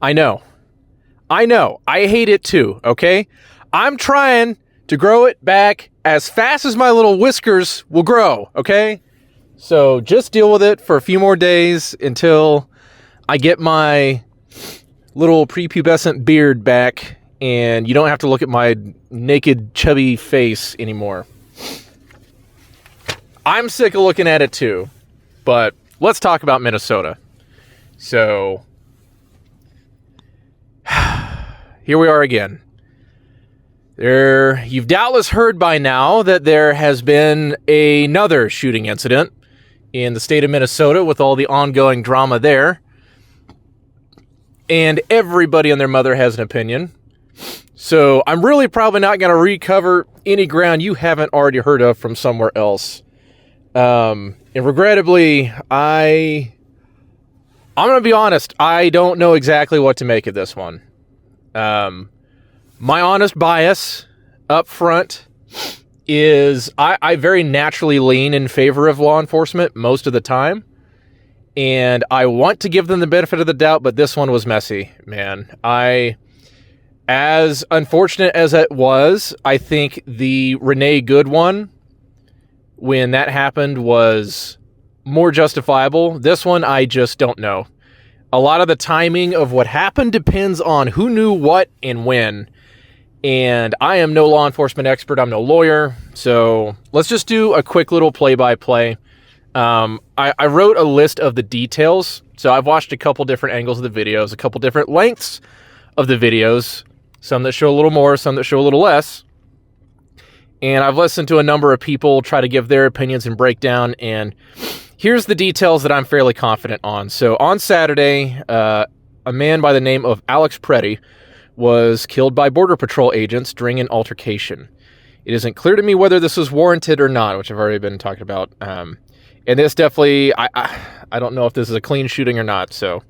I know. I hate it too, okay? I'm trying to grow it back as fast as my little whiskers will grow, okay? So just deal with it for a few more days until I get my little prepubescent beard back and you don't have to look at my naked, chubby face anymore. I'm sick of looking at it too, but let's talk about Minnesota. So, here we are again. You've doubtless heard by now that there has been another shooting incident in the state of Minnesota with all the ongoing drama there. And everybody and their mother has an opinion. So I'm really probably not going to recover any ground you haven't already heard of from somewhere else. And regrettably, I'm going to be honest, I don't know exactly what to make of this one. My honest bias up front is I very naturally lean in favor of law enforcement most of the time. And I want to give them the benefit of the doubt, but this one was messy, man. As unfortunate as it was, I think the Renee Good one, when that happened, was more justifiable. This one, I just don't know. A lot of the timing of what happened depends on who knew what and when. And I am no law enforcement expert. I'm no lawyer. So let's just do a quick little play-by-play. I wrote a list of the details. So I've watched a couple different angles of the videos, a couple different lengths of the videos, some that show a little more, some that show a little less. And I've listened to a number of people try to give their opinions and breakdown. And here's the details that I'm fairly confident on. So on Saturday, a man by the name of Alex Preddy was killed by Border Patrol agents during an altercation. It isn't clear to me whether this was warranted or not, which I've already been talking about. And this definitely, I don't know if this is a clean shooting or not. So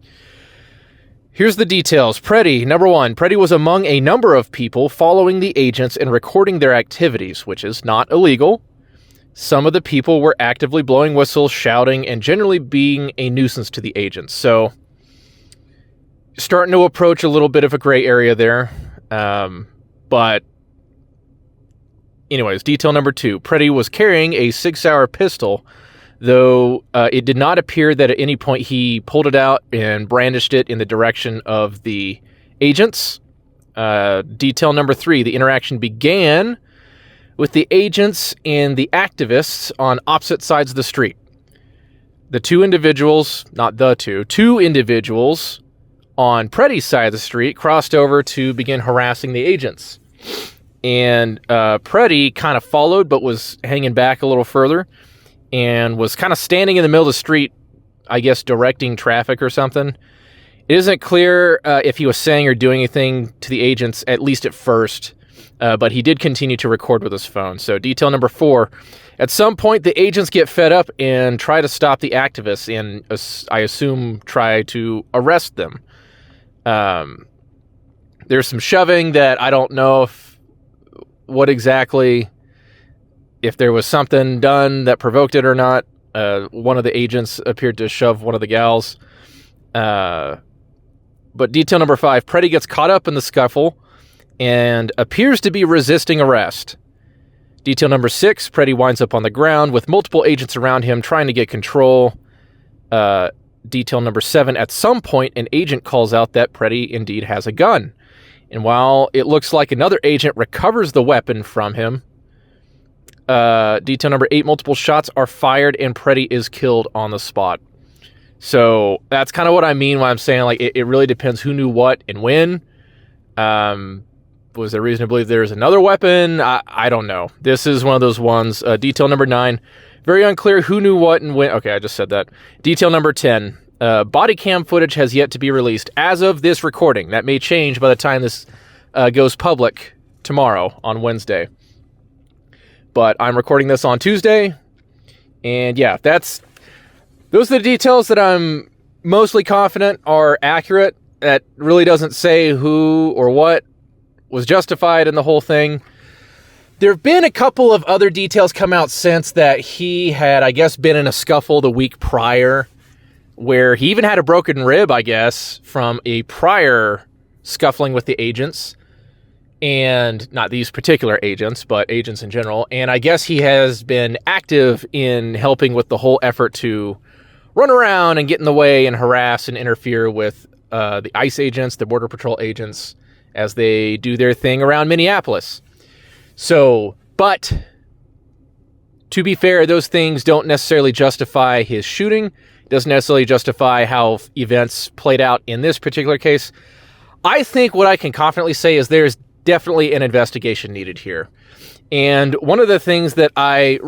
here's the details. Preddy, number one, Preddy was among a number of people following the agents and recording their activities, which is not illegal. Some of the people were actively blowing whistles, shouting, and generally being a nuisance to the agents. So starting to approach a little bit of a gray area there. But anyways, detail number two, Preddy was carrying a 6-hour pistol, though it did not appear that at any point he pulled it out and brandished it in the direction of the agents. Detail number three, the interaction began with the agents and the activists on opposite sides of the street. Two individuals on Preddy's side of the street crossed over to begin harassing the agents. And Preddy kind of followed, but was hanging back a little further and was kind of standing in the middle of the street, I guess, directing traffic or something. It isn't clear if he was saying or doing anything to the agents, at least at first, but he did continue to record with his phone. So detail number four, at some point the agents get fed up and try to stop the activists and I assume try to arrest them. There's some shoving that I don't know if there was something done that provoked it or not. One of the agents appeared to shove one of the gals. But detail number five, Preddy gets caught up in the scuffle and appears to be resisting arrest. Detail number six, Preddy winds up on the ground with multiple agents around him trying to get control. Detail number seven, at some point, an agent calls out that Preddy indeed has a gun. And while it looks like another agent recovers the weapon from him, detail number eight, multiple shots are fired and Preddy is killed on the spot. So that's kind of what I mean when I'm saying, like, it really depends who knew what and when. Was there reason to believe there's another weapon? I don't know. This is one of those ones. Detail number nine, very unclear who knew what and when. Okay, I just said that. Detail number 10, body cam footage has yet to be released as of this recording. That may change by the time this goes public tomorrow on Wednesday. But I'm recording this on Tuesday. And yeah, those are the details that I'm mostly confident are accurate. That really doesn't say who or what was justified in the whole thing. There have been a couple of other details come out since that he had, I guess, been in a scuffle the week prior where he even had a broken rib, I guess, from a prior scuffling with the agents. And not these particular agents, but agents in general. And I guess he has been active in helping with the whole effort to run around and get in the way and harass and interfere with the ICE agents, the Border Patrol agents, as they do their thing around Minneapolis. So, but to be fair, those things don't necessarily justify his shooting. Doesn't necessarily justify how events played out in this particular case. I think what I can confidently say is there's definitely an investigation needed here. And one of the things that I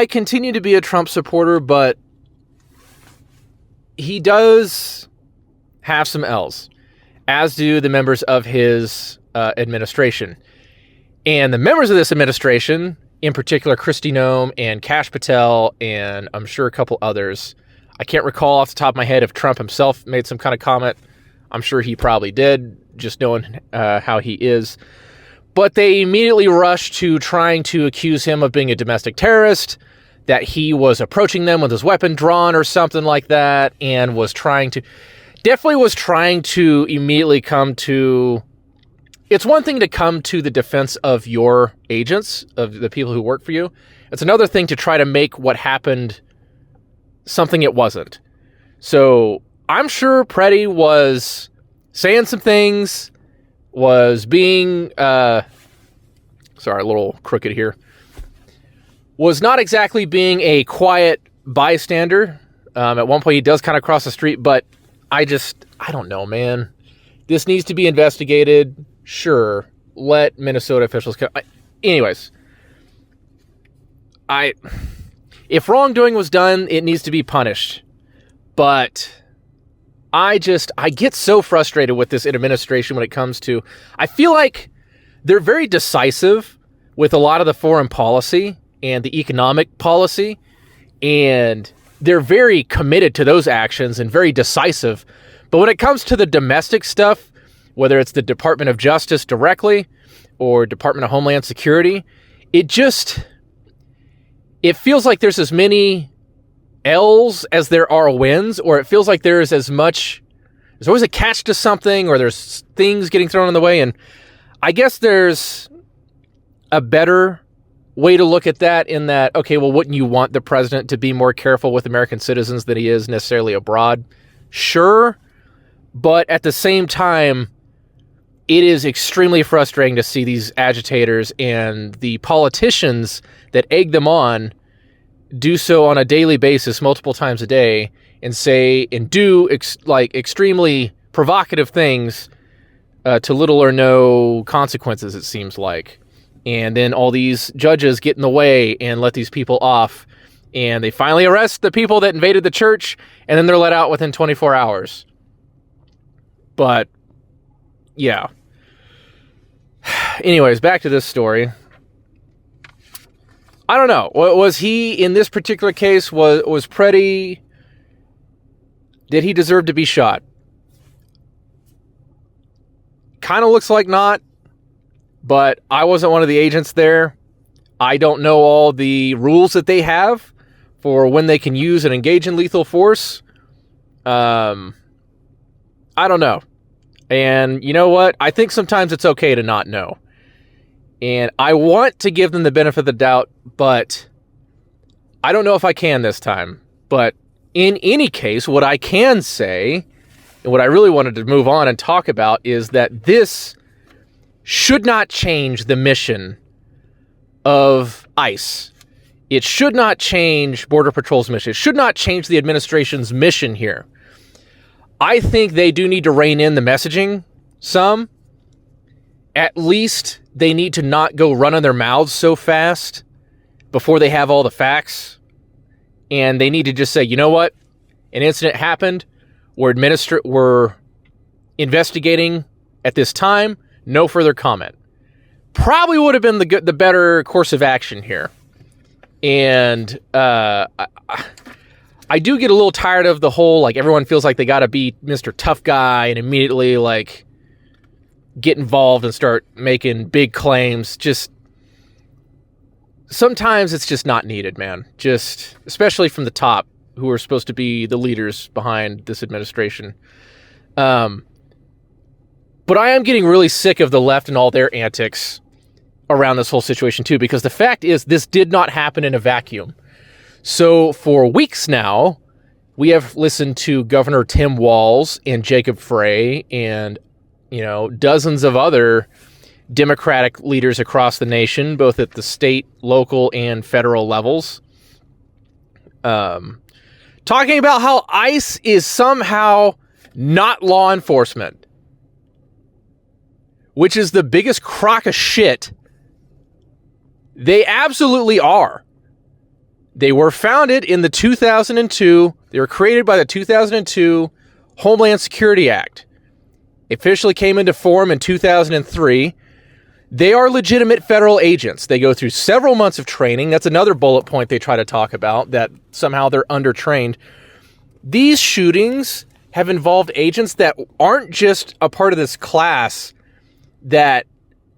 continue to be a Trump supporter, but he does have some L's, as do the members of his administration. And the members of this administration, in particular Kristi Noem and Kash Patel, and I'm sure a couple others, I can't recall off the top of my head if Trump himself made some kind of comment. I'm sure he probably did, just knowing how he is. But they immediately rushed to trying to accuse him of being a domestic terrorist, that he was approaching them with his weapon drawn or something like that, and definitely was trying to immediately come to... It's one thing to come to the defense of your agents, of the people who work for you. It's another thing to try to make what happened something it wasn't. So I'm sure Preddy was saying some things, was being, sorry, a little crooked here, was not exactly being a quiet bystander. At one point he does kind of cross the street, but I don't know, man. This needs to be investigated. Sure, let Minnesota officials come. Anyways, if wrongdoing was done, it needs to be punished. But I get so frustrated with this administration when it comes to... I feel like they're very decisive with a lot of the foreign policy and the economic policy, and they're very committed to those actions and very decisive. But when it comes to the domestic stuff, whether it's the Department of Justice directly or Department of Homeland Security, it feels like there's as many L's as there are wins, or it feels like there's always a catch to something, or there's things getting thrown in the way. And I guess there's a better way to look at that, in that, okay, well, wouldn't you want the president to be more careful with American citizens than he is necessarily abroad? Sure. But at the same time, it is extremely frustrating to see these agitators and the politicians that egg them on do so on a daily basis, multiple times a day, and say and do extremely provocative things to little or no consequences, it seems like. And then all these judges get in the way and let these people off, and they finally arrest the people that invaded the church, and then they're let out within 24 hours. But yeah. Anyways, back to this story. I don't know. Was he, in this particular case, was Preddy, did he deserve to be shot? Kind of looks like not, but I wasn't one of the agents there. I don't know all the rules that they have for when they can use and engage in lethal force. I don't know. And you know what? I think sometimes it's okay to not know. And I want to give them the benefit of the doubt, but I don't know if I can this time. But in any case, what I can say, and what I really wanted to move on and talk about, is that this should not change the mission of ICE. It should not change Border Patrol's mission. It should not change the administration's mission here. I think they do need to rein in the messaging some. At least they need to not go running their mouths so fast before they have all the facts. And they need to just say, you know what? An incident happened. We're investigating at this time. No further comment. Probably would have been the better course of action here. And I do get a little tired of the whole, like, everyone feels like they got to be Mr. Tough Guy and immediately, like, get involved and start making big claims. Just, sometimes it's just not needed, man. Just, especially from the top, who are supposed to be the leaders behind this administration. But I am getting really sick of the left and all their antics around this whole situation too, because the fact is this did not happen in a vacuum. So for weeks now, we have listened to Governor Tim Walz and Jacob Frey and, dozens of other Democratic leaders across the nation, both at the state, local, and federal levels, talking about how ICE is somehow not law enforcement, which is the biggest crock of shit. They absolutely are. They were founded in the 2002, they were created by the 2002 Homeland Security Act. They officially came into form in 2003. They are legitimate federal agents. They go through several months of training. That's another bullet point they try to talk about, that somehow they're undertrained. These shootings have involved agents that aren't just a part of this class that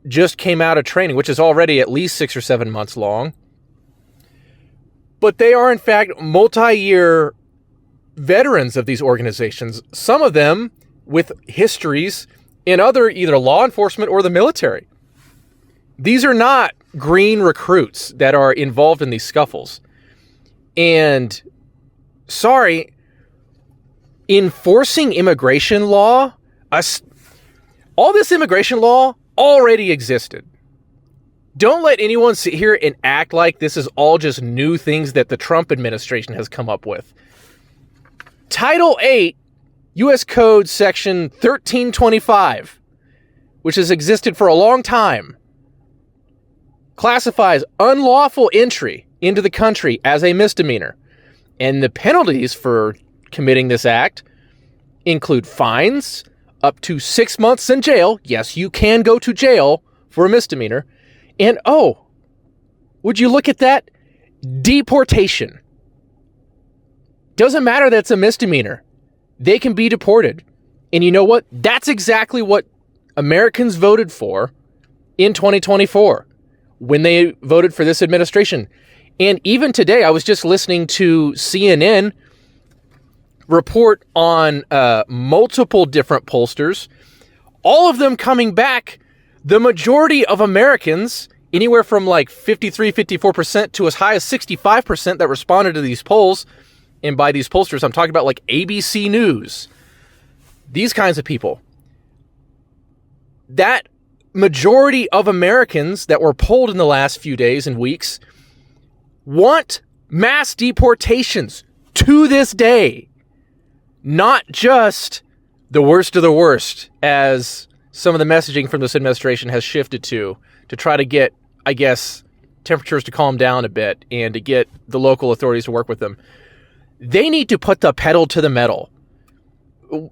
just came out of training, which is already at least 6 or 7 months long. But they are, in fact, multi-year veterans of these organizations, some of them with histories in either law enforcement or the military. These are not green recruits that are involved in these scuffles. And, sorry, enforcing immigration law, all this immigration law already existed. Don't let anyone sit here and act like this is all just new things that the Trump administration has come up with. Title 8, U.S. Code Section 1325, which has existed for a long time, classifies unlawful entry into the country as a misdemeanor. And the penalties for committing this act include fines, up to 6 months in jail. Yes, you can go to jail for a misdemeanor. And, would you look at that? Deportation. Doesn't matter that it's a misdemeanor. They can be deported. And you know what? That's exactly what Americans voted for in 2024 when they voted for this administration. And even today, I was just listening to CNN report on multiple different pollsters, all of them coming back. The majority of Americans, anywhere from like 53, 54% to as high as 65% that responded to these polls, and by these pollsters, I'm talking about like ABC News, these kinds of people. That majority of Americans that were polled in the last few days and weeks want mass deportations to this day. Not just the worst of the worst, as some of the messaging from this administration has shifted to try to get, I guess, temperatures to calm down a bit and to get the local authorities to work with them. They need to put the pedal to the metal.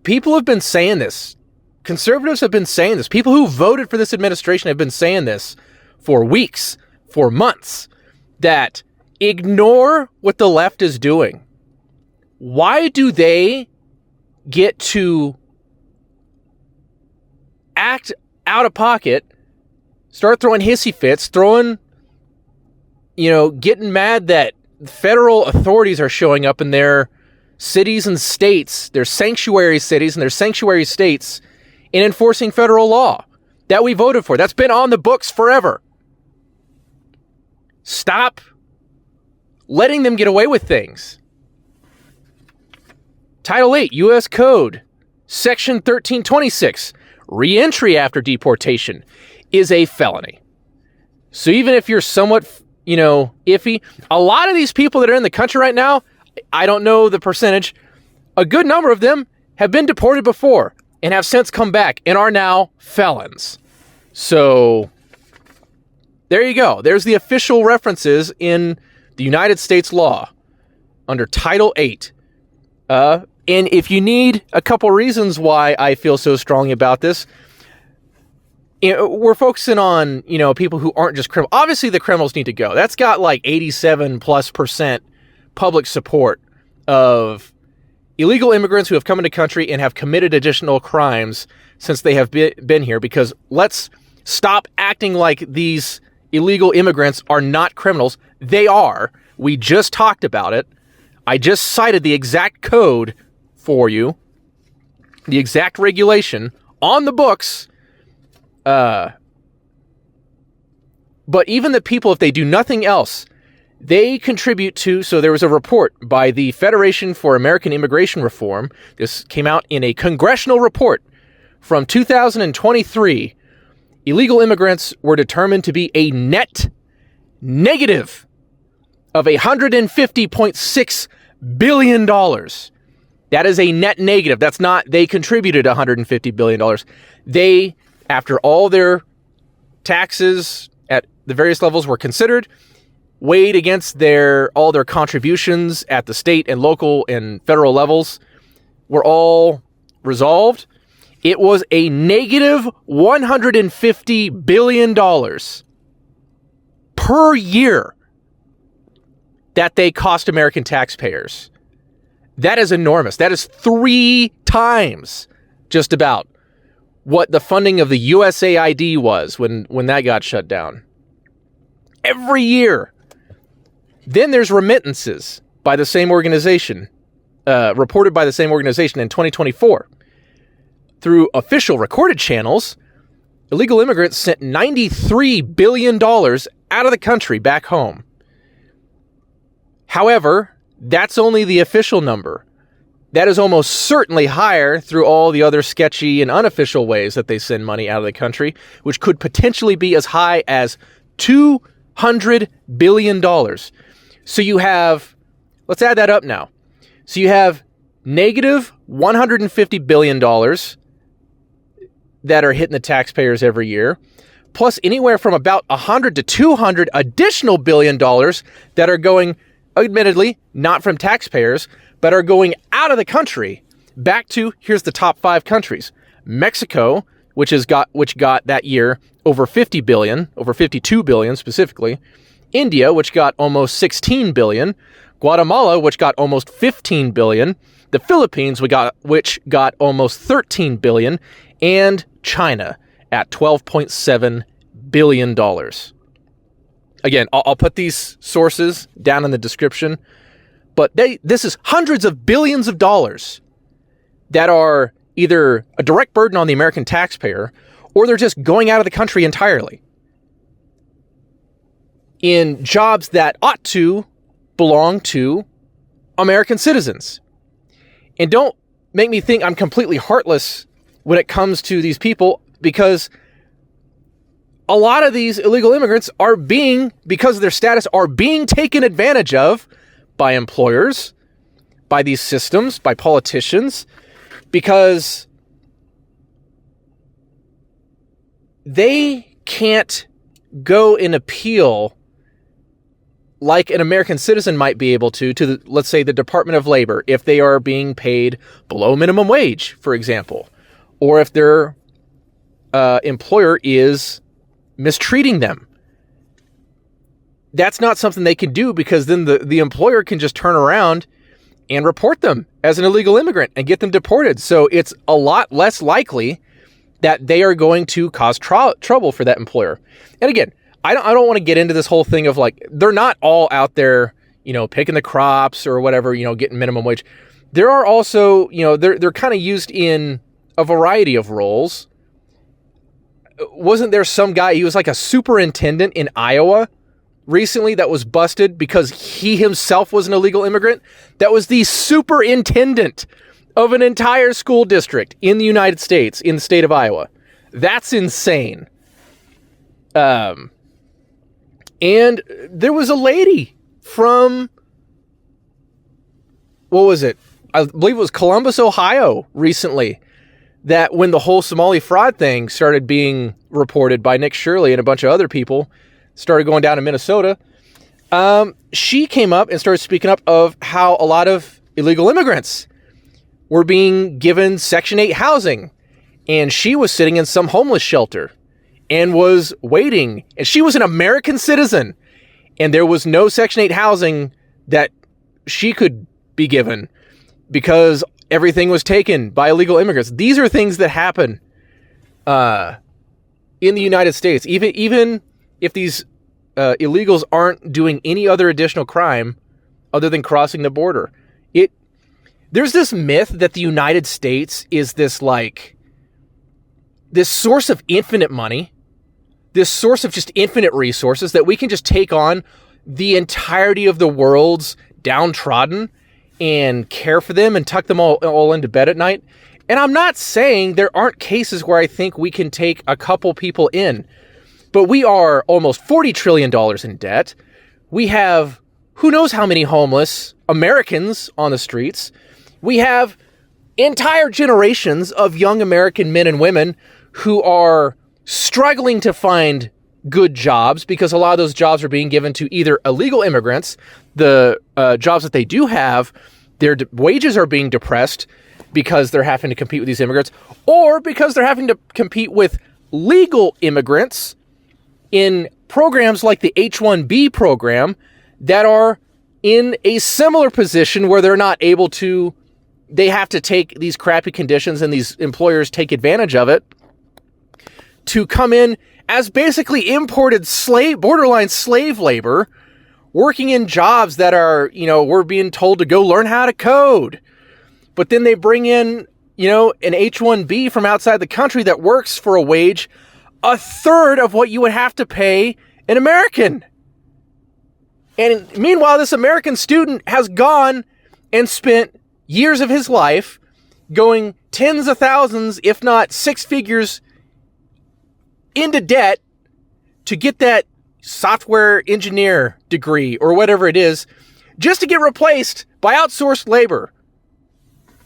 People have been saying this. Conservatives have been saying this. People who voted for this administration have been saying this for weeks, for months, that ignore what the left is doing. Why do they get to act out of pocket, start throwing hissy fits, getting mad that federal authorities are showing up in their cities and states, their sanctuary cities and their sanctuary states, and enforcing federal law that we voted for? That's been on the books forever. Stop letting them get away with things. Title 8, U.S. Code, Section 1326, re-entry after deportation is a felony. So even if you're somewhat, iffy, a lot of these people that are in the country right now, I don't know the percentage, a good number of them have been deported before and have since come back and are now felons. So there you go. There's the official references in the United States law under Title 8. And if you need a couple reasons why I feel so strongly about this, we're focusing on, people who aren't just criminals. Obviously, the criminals need to go. That's got like 87+% public support of illegal immigrants who have come into the country and have committed additional crimes since they have been here. Because let's stop acting like these illegal immigrants are not criminals. They are. We just talked about it. I just cited the exact code for you, the exact regulation on the books. But even the people, if they do nothing else, they contribute to, so there was a report by the Federation for American Immigration Reform. This came out in a congressional report from 2023. Illegal immigrants were determined to be a net negative of $150.6 billion. That is a net negative. That's not, they contributed $150 billion. They, after all their taxes at the various levels were considered, weighed against all their contributions at the state and local and federal levels, were all resolved. It was a negative $150 billion per year that they cost American taxpayers. That is enormous. That is 3 times just about what the funding of the USAID was when that got shut down. Every year. Then there's remittances by the same organization, reported by the same organization in 2024. Through official recorded channels, illegal immigrants sent $93 billion out of the country back home. However, that's only the official number. That is almost certainly higher through all the other sketchy and unofficial ways that they send money out of the country, which could potentially be as high as $200 billion. So you have, let's add that up now. So you have negative $150 billion that are hitting the taxpayers every year, plus anywhere from about 100 to 200 additional billion dollars that are going, admittedly, not from taxpayers, but are going out of the country back to, here's the top 5 countries. Mexico, which got that year over 50 billion, over 52 billion specifically. India, which got almost 16 billion. Guatemala, which got almost 15 billion. The Philippines, which got almost 13 billion. And China at $12.7 billion. Again, I'll put these sources down in the description, but this is hundreds of billions of dollars that are either a direct burden on the American taxpayer, or they're just going out of the country entirely in jobs that ought to belong to American citizens. And don't make me think I'm completely heartless when it comes to these people, because a lot of these illegal immigrants are because of their status, are being taken advantage of by employers, by these systems, by politicians, because they can't go and appeal like an American citizen might be able to let's say, the Department of Labor, if they are being paid below minimum wage, for example, or if their employer is mistreating them. That's not something they can do, because then the employer can just turn around and report them as an illegal immigrant and get them deported. So it's a lot less likely that they are going to cause trouble for that employer. And again, I don't want to get into this whole thing of like, they're not all out there, picking the crops or whatever, getting minimum wage. There are also, they're kind of used in a variety of roles. Wasn't there some guy, he was like a superintendent in Iowa recently that was busted because he himself was an illegal immigrant? That was the superintendent of an entire school district in the United States, in the state of Iowa. That's insane. And there was a lady from, what was it? I believe it was Columbus, Ohio, recently, that when the whole Somali fraud thing started being reported by Nick Shirley and a bunch of other people, started going down to Minnesota, she came up and started speaking up of how a lot of illegal immigrants were being given Section 8 housing. And she was sitting in some homeless shelter and was waiting. And she was an American citizen. And there was no Section 8 housing that she could be given because everything was taken by illegal immigrants. These are things that happen in the United States. Even if these illegals aren't doing any other additional crime other than crossing the border. There's this myth that the United States is this source of infinite money, this source of just infinite resources that we can just take on the entirety of the world's downtrodden and care for them and tuck them all into bed at night. And I'm not saying there aren't cases where I think we can take a couple people in, but we are almost $40 trillion in debt. We have who knows how many homeless Americans on the streets. We have entire generations of young American men and women who are struggling to find good jobs because a lot of those jobs are being given to either illegal immigrants. The jobs that they do have, their wages are being depressed because they're having to compete with these immigrants, or because they're having to compete with legal immigrants in programs like the H-1B program that are in a similar position where they're not able to, they have to take these crappy conditions and these employers take advantage of it to come in as basically imported borderline slave labor, working in jobs that are, we're being told to go learn how to code. But then they bring in, an H-1B from outside the country that works for a wage a third of what you would have to pay an American. And meanwhile, this American student has gone and spent years of his life going tens of thousands, if not six figures, into debt to get that software engineer degree or whatever it is, just to get replaced by outsourced labor.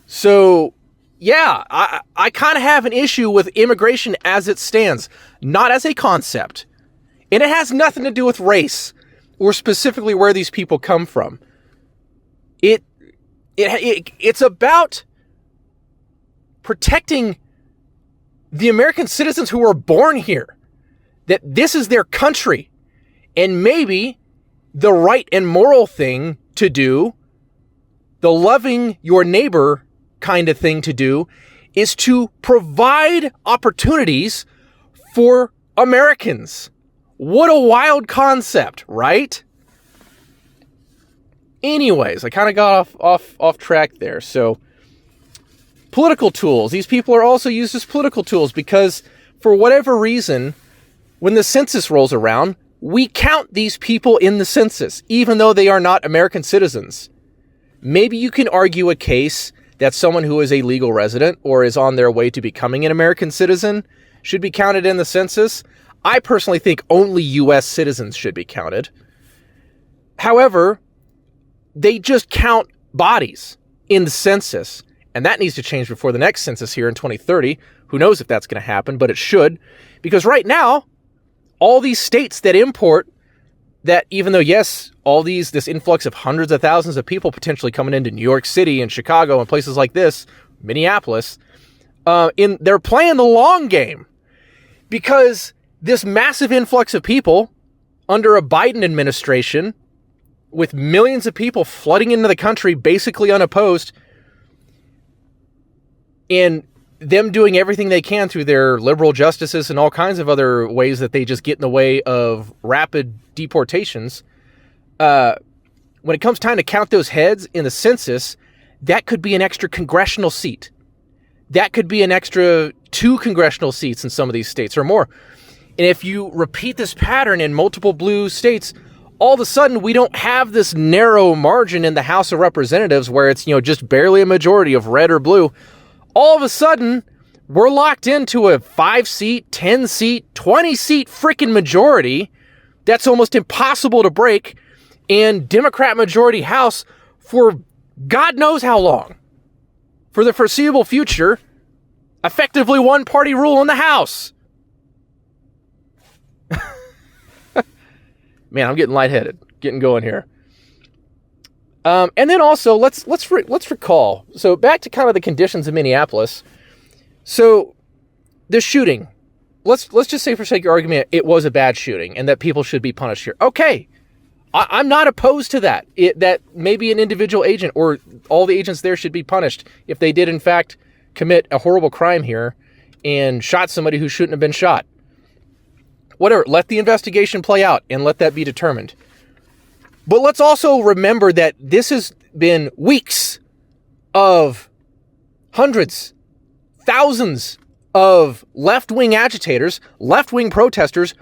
So, yeah, I kind of have an issue with immigration as it stands, not as a concept. And it has nothing to do with race or specifically where these people come from. It's about protecting the American citizens who were born here, that this is their country, and maybe the right and moral thing to do, the loving your neighbor kind of thing to do, is to provide opportunities for Americans. What a wild concept, right? Anyways, I kind of got off track there. So, political tools. These people are also used as political tools because, for whatever reason, when the census rolls around, we count these people in the census, even though they are not American citizens. Maybe you can argue a case that someone who is a legal resident or is on their way to becoming an American citizen should be counted in the census. I personally think only U.S. citizens should be counted. However, they just count bodies in the census, and that needs to change before the next census here in 2030. Who knows if that's going to happen, but it should. Because right now, all these states that import that, even though, yes, this influx of hundreds of thousands of people potentially coming into New York City and Chicago and places like this, Minneapolis, they're playing the long game. Because this massive influx of people under a Biden administration, with millions of people flooding into the country basically unopposed, and them doing everything they can through their liberal justices and all kinds of other ways that they just get in the way of rapid deportations, when it comes time to count those heads in the census, that could be an extra congressional seat. That could be an extra 2 congressional seats in some of these states or more. And if you repeat this pattern in multiple blue states, all of a sudden we don't have this narrow margin in the House of Representatives where it's, just barely a majority of red or blue. All of a sudden, we're locked into a 5-seat, 10-seat, 20-seat freaking majority that's almost impossible to break, and Democrat majority House for God knows how long. For the foreseeable future, effectively one-party rule in the House. Man, I'm getting lightheaded, getting going here. And then also, let's recall. So back to kind of the conditions in Minneapolis. So the shooting. Let's just say, for sake of argument, it was a bad shooting and that people should be punished here. Okay, I'm not opposed to that. That maybe an individual agent or all the agents there should be punished if they did in fact commit a horrible crime here and shot somebody who shouldn't have been shot. Whatever, let the investigation play out and let that be determined. But let's also remember that this has been weeks of hundreds, thousands of left-wing agitators, left-wing protesters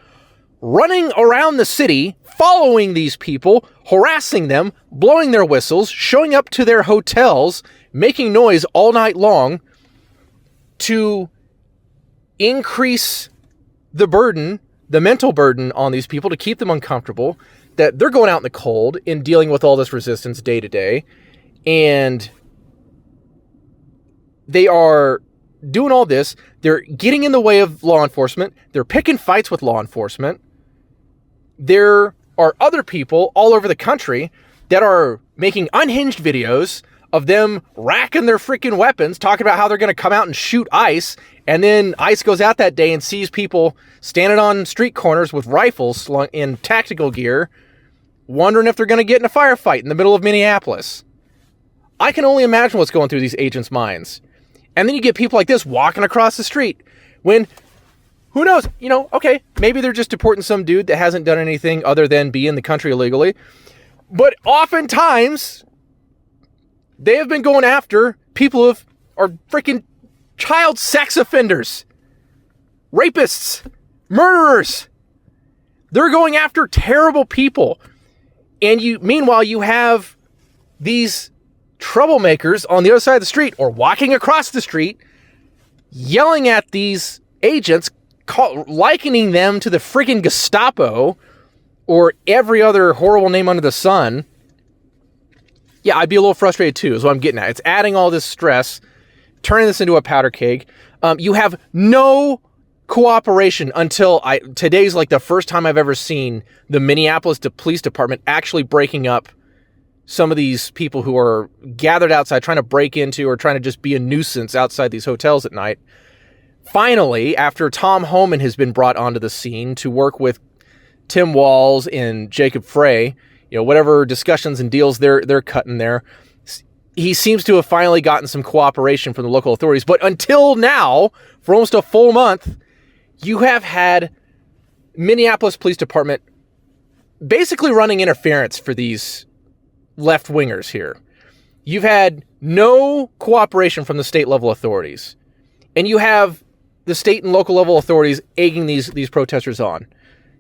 running around the city, following these people, harassing them, blowing their whistles, showing up to their hotels, making noise all night long to increase the burden, the mental burden on these people, to keep them uncomfortable, that they're going out in the cold and dealing with all this resistance day to day. And they are doing all this. They're getting in the way of law enforcement. They're picking fights with law enforcement. There are other people all over the country that are making unhinged videos of them racking their freaking weapons, talking about how they're going to come out and shoot ICE. And then ICE goes out that day and sees people standing on street corners with rifles slung in tactical gear, wondering if they're going to get in a firefight in the middle of Minneapolis. I can only imagine what's going through these agents' minds. And then you get people like this walking across the street when, who knows, okay, maybe they're just deporting some dude that hasn't done anything other than be in the country illegally. But oftentimes, they have been going after people who are freaking child sex offenders, rapists, murderers. They're going after terrible people. And meanwhile, you have these troublemakers on the other side of the street or walking across the street, yelling at these agents, likening them to the freaking Gestapo or every other horrible name under the sun. Yeah, I'd be a little frustrated too, is what I'm getting at. It's adding all this stress, turning this into a powder keg. You have no cooperation until today's like the first time I've ever seen the Minneapolis Police Department actually breaking up some of these people who are gathered outside trying to break into or trying to just be a nuisance outside these hotels at night. Finally, after Tom Homan has been brought onto the scene to work with Tim Walz and Jacob Frey, whatever discussions and deals they're cutting there, he seems to have finally gotten some cooperation from the local authorities. But until now, for almost a full month, you have had Minneapolis Police Department basically running interference for these left-wingers here. You've had no cooperation from the state level authorities. And you have the state and local level authorities egging these protesters on,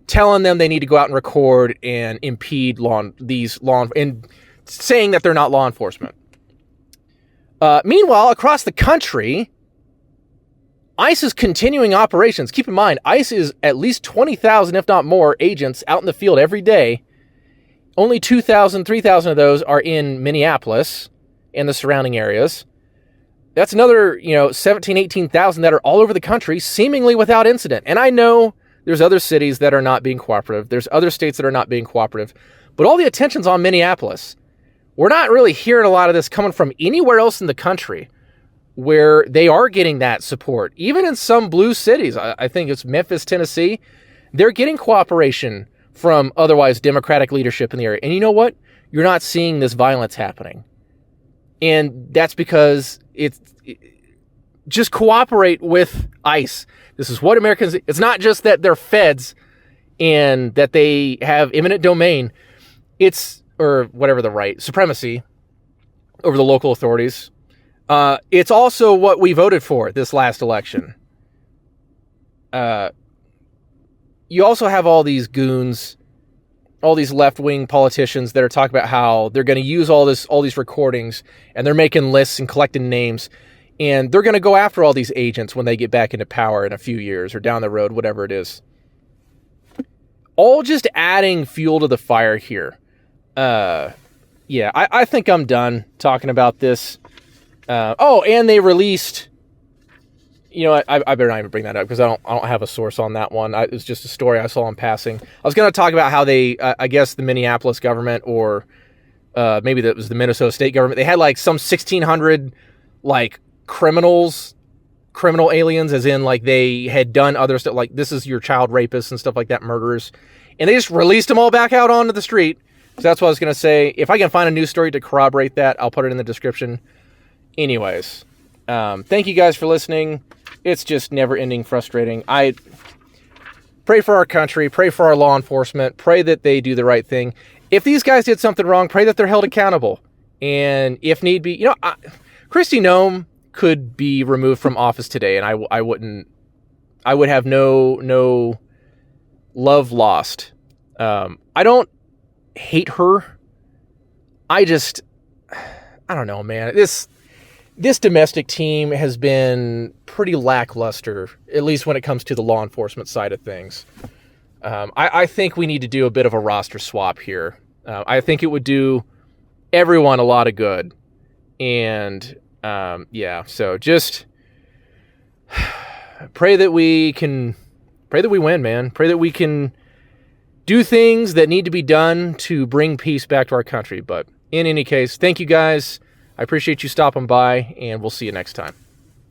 telling them they need to go out and record and impede and saying that they're not law enforcement. Meanwhile, across the country, ICE is continuing operations. Keep in mind, ICE is at least 20,000, if not more, agents out in the field every day. Only 2,000, 3,000 of those are in Minneapolis and the surrounding areas. That's another, 17, 18,000 that are all over the country, seemingly without incident. And I know there's other cities that are not being cooperative. There's other states that are not being cooperative. But all the attention's on Minneapolis. We're not really hearing a lot of this coming from anywhere else in the country where they are getting that support. Even in some blue cities, I think it's Memphis, Tennessee, they're getting cooperation from otherwise Democratic leadership in the area. And you know what? You're not seeing this violence happening. And that's because just cooperate with ICE. This is what Americans... It's not just that they're feds and that they have eminent domain. Or whatever the right, supremacy over the local authorities. It's also what we voted for this last election. You also have all these goons, all these left-wing politicians that are talking about how they're going to use all these recordings, and they're making lists and collecting names, and they're going to go after all these agents when they get back into power in a few years or down the road, whatever it is. All just adding fuel to the fire here. I think I'm done talking about this. And they released, I better not even bring that up because I don't have a source on that one. It's just a story I saw in passing. I was going to talk about how they, I guess the Minneapolis government or, maybe that was the Minnesota state government. They had like some 1,600 like criminal aliens, as in like they had done other stuff. Like this is your child rapists and stuff like that, murderers. And they just released them all back out onto the street. So that's what I was going to say. If I can find a news story to corroborate that, I'll put it in the description. Anyways, thank you guys for listening. It's just never-ending frustrating. pray for our country, pray for our law enforcement, pray that they do the right thing. If these guys did something wrong, pray that they're held accountable. And if need be, Kristi Noem could be removed from office today, and I would have no love lost. I don't hate her. I don't know, man. This domestic team has been pretty lackluster, at least when it comes to the law enforcement side of things. I think we need to do a bit of a roster swap here. I think it would do everyone a lot of good. And, so just pray that we win, man. Pray that we can do things that need to be done to bring peace back to our country. But in any case, thank you guys. I appreciate you stopping by, and we'll see you next time.